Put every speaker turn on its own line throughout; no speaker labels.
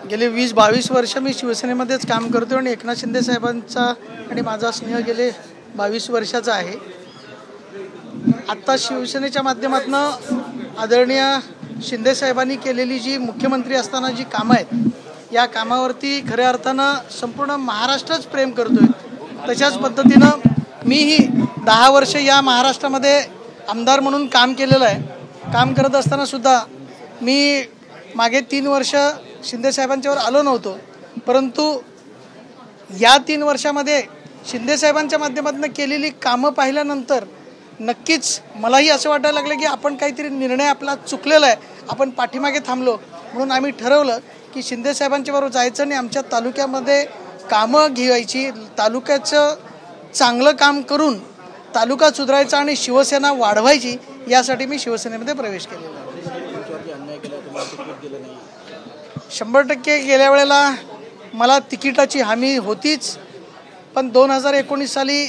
गेले 20-22 वर्ष मी शिवसेनेमध्येच काम करतो आणि एकनाथ शिंदे साहेबांचा आणि माझा स्नेह गेले 22 वर्षाचा आहे। आता शिवसेनेच्या माध्यमातून आदरणीय शिंदे साहेबांनी केलेली जी मुख्यमंत्री असताना जी कामं आहेत या कामावरती खऱ्या अर्थानं संपूर्ण महाराष्ट्रच प्रेम करतोय। तशाच पद्धतीनं मीही 10 वर्ष या महाराष्ट्रामध्ये आमदार म्हणून काम केलेलं आहे। काम करत असताना सुद्धा मी मागे 3 वर्ष शिंदे साहेबांच्यावर आलो नव्हतो, परंतु या 3 वर्षामध्ये शिंदे साहेबांच्या माध्यमातून केलेली कामं पाहिल्यानंतर नक्कीच मलाही असं वाटायला लागलं की आपण काहीतरी निर्णय आपला चुकलेला आहे, आपण पाठीमागे थांबलो। म्हणून आम्ही ठरवलं की शिंदे साहेबांच्या बरोबर जायचं आणि आमच्या तालुक्यामध्ये कामं घ्यायची, तालुक्याचं चांगलं काम करून तालुका सुधारायचा आणि शिवसेना वाढवायची, यासाठी मी शिवसेनेमध्ये प्रवेश केलेला आहे। 100% गेल्या वेळेला मला तिकिटाची हमी होतीच, पण 2019 साली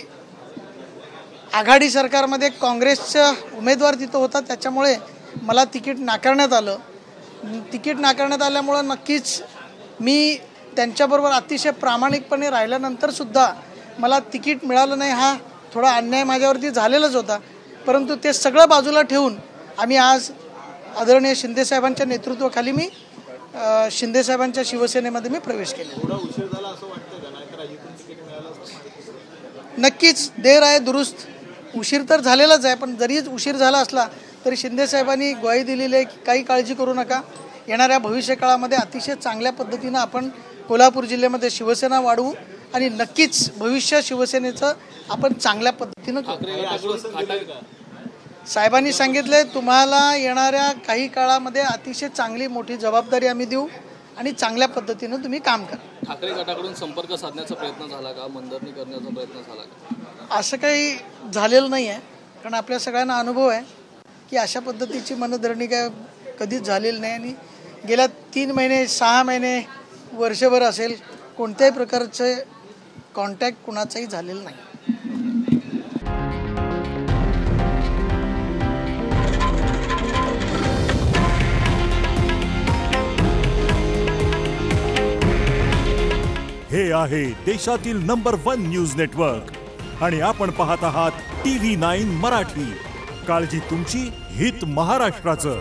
आघाडी सरकारमध्ये काँग्रेसचा उमेदवार तिथं होता, त्याच्यामुळे मला तिकीट नाकारण्यात आलं। तिकीट नाकारण्यात आल्यामुळे नक्कीच मी त्यांच्याबरोबर अतिशय प्रामाणिकपणे राहिल्यानंतर सुद्धा मला तिकीट मिळालं नाही, हा थोडा अन्याय माझ्यावरती झालेलाच होता। परंतु ते सगळं बाजूला ठेवून आम्ही आज आदरणीय शिंदे साहेबांच्या नेतृत्वाखाली मी शिंदे साहेबांच्या शिवसेनेमध्ये मी प्रवेश केला। नक्कीच देर आहे दुरुस्त, उशीर तर झालेलाच आहे, पण जरी उशीर झाला असला तरी शिंदे साहेबांनी ग्वाही दिलेली आहे की काही काळजी करू नका, येणाऱ्या भविष्यकाळामध्ये अतिशय चांगल्या पद्धतीनं आपण कोल्हापूर जिल्ह्यामध्ये शिवसेना वाढवू आणि नक्कीच भविष्य शिवसेनेचं आपण चांगल्या पद्धतीनं करू। साहेबांनी सांगितले तुम्हाला येणाऱ्या काही काळामध्ये अतिशय चांगली मोठी जबाबदारी आम्ही देऊ आणि चांगल्या पद्धतीनं तुम्ही काम करा।
ठाकरे गटाकडून संपर्क साधण्याचा प्रयत्न झाला का, मनधरणी करण्याचा प्रयत्न झाला का?
असं काही झालेलं नाही आहे, कारण आपल्या सगळ्यांना अनुभव आहे की अशा पद्धतीची मनधरणी काय कधीच झालेली नाही आणि गेल्या 3 महिने 6 महिने वर्षभर असेल कोणत्याही प्रकारचे कॉन्टॅक्ट कुणाचाही झालेला नाही।
हे आहे देशातील नंबर 1 न्यूज नेटवर्क आणि आपण पाहत आहात TV9 मराठी। काळजी तुमची, हित महाराष्ट्राचं।